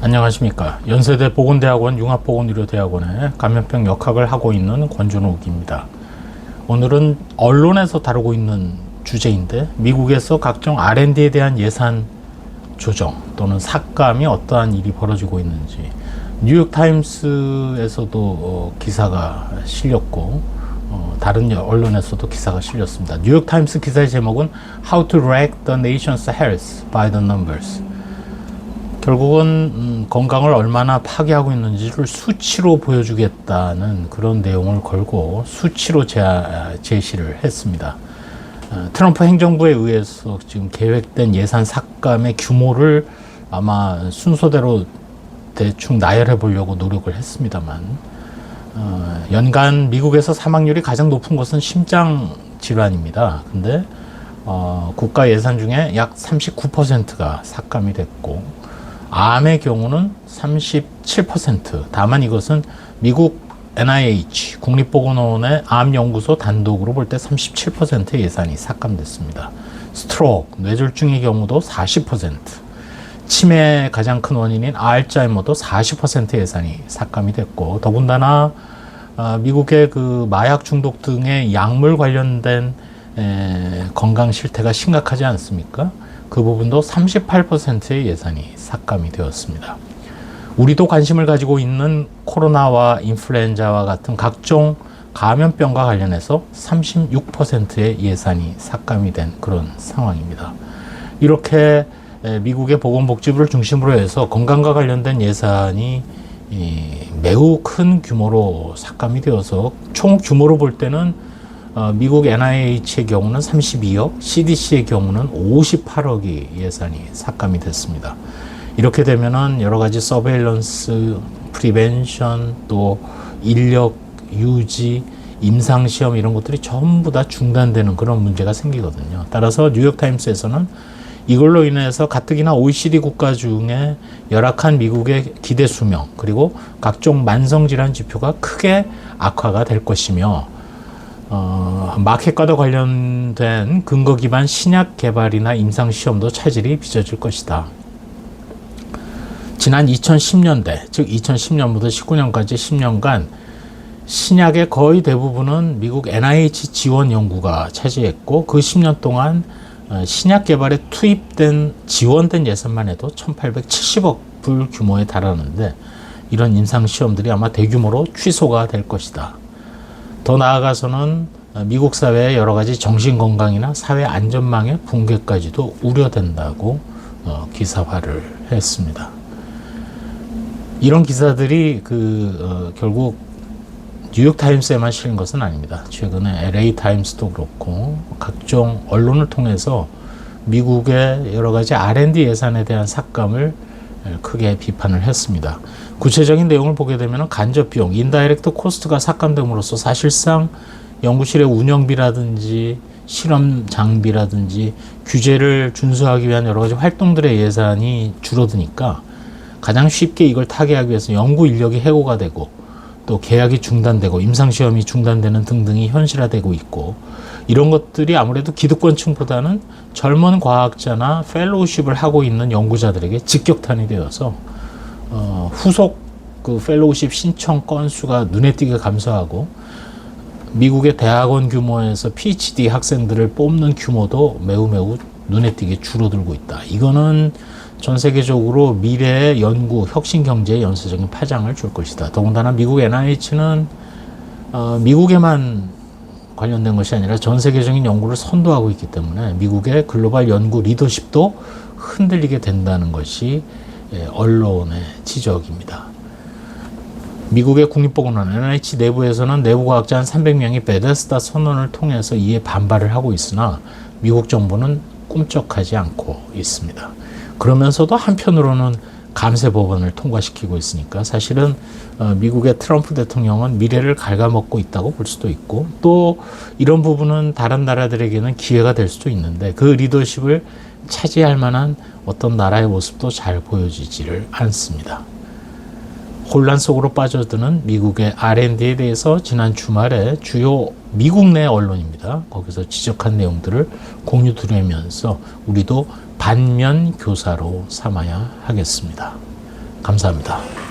안녕하십니까. 연세대 보건대학원 융합보건의료대학원의 감염병 역학을 하고 있는 권준욱입니다. 오늘은 언론에서 다루고 있는 주제인데, 미국에서 각종 R&D에 대한 예산 조정 또는 삭감이 어떠한 일이 벌어지고 있는지 뉴욕타임스에서도 기사가 실렸고, 다른 언론에서도 기사가 실렸습니다. 뉴욕타임스 기사의 제목은 How to Wreck the Nation's Health by the Numbers. 결국은 건강을 얼마나 파괴하고 있는지를 수치로 보여주겠다는 그런 내용을 걸고 수치로 제시를 했습니다. 트럼프 행정부에 의해서 지금 계획된 예산 삭감의 규모를 아마 순서대로 대충 나열해 보려고 노력을 했습니다만, 연간 미국에서 사망률이 가장 높은 것은 심장 질환입니다. 근데 국가 예산 중에 약 39%가 삭감이 됐고, 암의 경우는 37%. 다만 이것은 미국 NIH 국립보건원의 암연구소 단독으로 볼 때 37%의 예산이 삭감됐습니다. 스트로크, 뇌졸중의 경우도 40%. 치매의 가장 큰 원인인 알츠하이머도 40%의 예산이 삭감이 됐고, 더군다나 미국의 그 마약 중독 등의 약물 관련된 건강 실태가 심각하지 않습니까? 그 부분도 38%의 예산이 삭감이 되었습니다. 우리도 관심을 가지고 있는 코로나와 인플루엔자와 같은 각종 감염병과 관련해서 36%의 예산이 삭감이 된 그런 상황입니다. 이렇게 미국의 보건복지부를 중심으로 해서 건강과 관련된 예산이 매우 큰 규모로 삭감이 되어서 총 규모로 볼 때는 미국 NIH의 경우는 32억, CDC의 경우는 58억이 예산이 삭감이 됐습니다. 이렇게 되면은 여러 가지 서베일런스, 프리벤션, 또 인력 유지, 임상시험 이런 것들이 전부 다 중단되는 그런 문제가 생기거든요. 따라서 뉴욕타임스에서는 이걸로 인해서 가뜩이나 OECD 국가 중에 열악한 미국의 기대 수명, 그리고 각종 만성질환 지표가 크게 악화가 될 것이며, 마켓과도 관련된 근거 기반 신약 개발이나 임상시험도 차질이 빚어질 것이다. 지난 2010년대, 즉 2010년부터 19년까지 10년간 신약의 거의 대부분은 미국 NIH 지원 연구가 차지했고, 그 10년 동안 신약 개발에 투입된 지원된 예산만 해도 1870억 불 규모에 달하는데, 이런 임상시험들이 아마 대규모로 취소가 될 것이다. 더 나아가서는 미국 사회의 여러 가지 정신건강이나 사회 안전망의 붕괴까지도 우려된다고 기사화를 했습니다. 이런 기사들이 결국 뉴욕타임스에만 실린 것은 아닙니다. 최근에 LA타임스도 그렇고 각종 언론을 통해서 미국의 여러 가지 R&D 예산에 대한 삭감을 크게 비판을 했습니다. 구체적인 내용을 보게 되면 간접비용, 인다이렉트 코스트가 삭감됨으로써 사실상 연구실의 운영비라든지 실험 장비라든지 규제를 준수하기 위한 여러 가지 활동들의 예산이 줄어드니까 가장 쉽게 이걸 타개하기 위해서 연구 인력이 해고가 되고, 또 계약이 중단되고 임상시험이 중단되는 등등이 현실화되고 있고, 이런 것들이 아무래도 기득권층보다는 젊은 과학자나 펠로우십을 하고 있는 연구자들에게 직격탄이 되어서 후속 펠로우십 신청 건수가 눈에 띄게 감소하고, 미국의 대학원 규모에서 PhD 학생들을 뽑는 규모도 매우 눈에 띄게 줄어들고 있다. 이거는 전 세계적으로 미래의 연구, 혁신 경제에 연쇄적인 파장을 줄 것이다. 더군다나 미국 NIH는 미국에만 관련된 것이 아니라 전 세계적인 연구를 선도하고 있기 때문에 미국의 글로벌 연구 리더십도 흔들리게 된다는 것이 언론의 지적입니다. 미국의 국립보건원 NIH 내부에서는 내부과학자 한 300명이 베데스다 선언을 통해서 이에 반발을 하고 있으나 미국 정부는 꿈쩍하지 않고 있습니다. 그러면서도 한편으로는 감세법안을 통과시키고 있으니까 사실은 미국의 트럼프 대통령은 미래를 갉아먹고 있다고 볼 수도 있고, 또 이런 부분은 다른 나라들에게는 기회가 될 수도 있는데 그 리더십을 차지할 만한 어떤 나라의 모습도 잘 보여지지를 않습니다. 혼란 속으로 빠져드는 미국의 R&D에 대해서 지난 주말에 주요 미국 내 언론입니다. 거기서 지적한 내용들을 공유드리면서 우리도 반면 교사로 삼아야 하겠습니다. 감사합니다.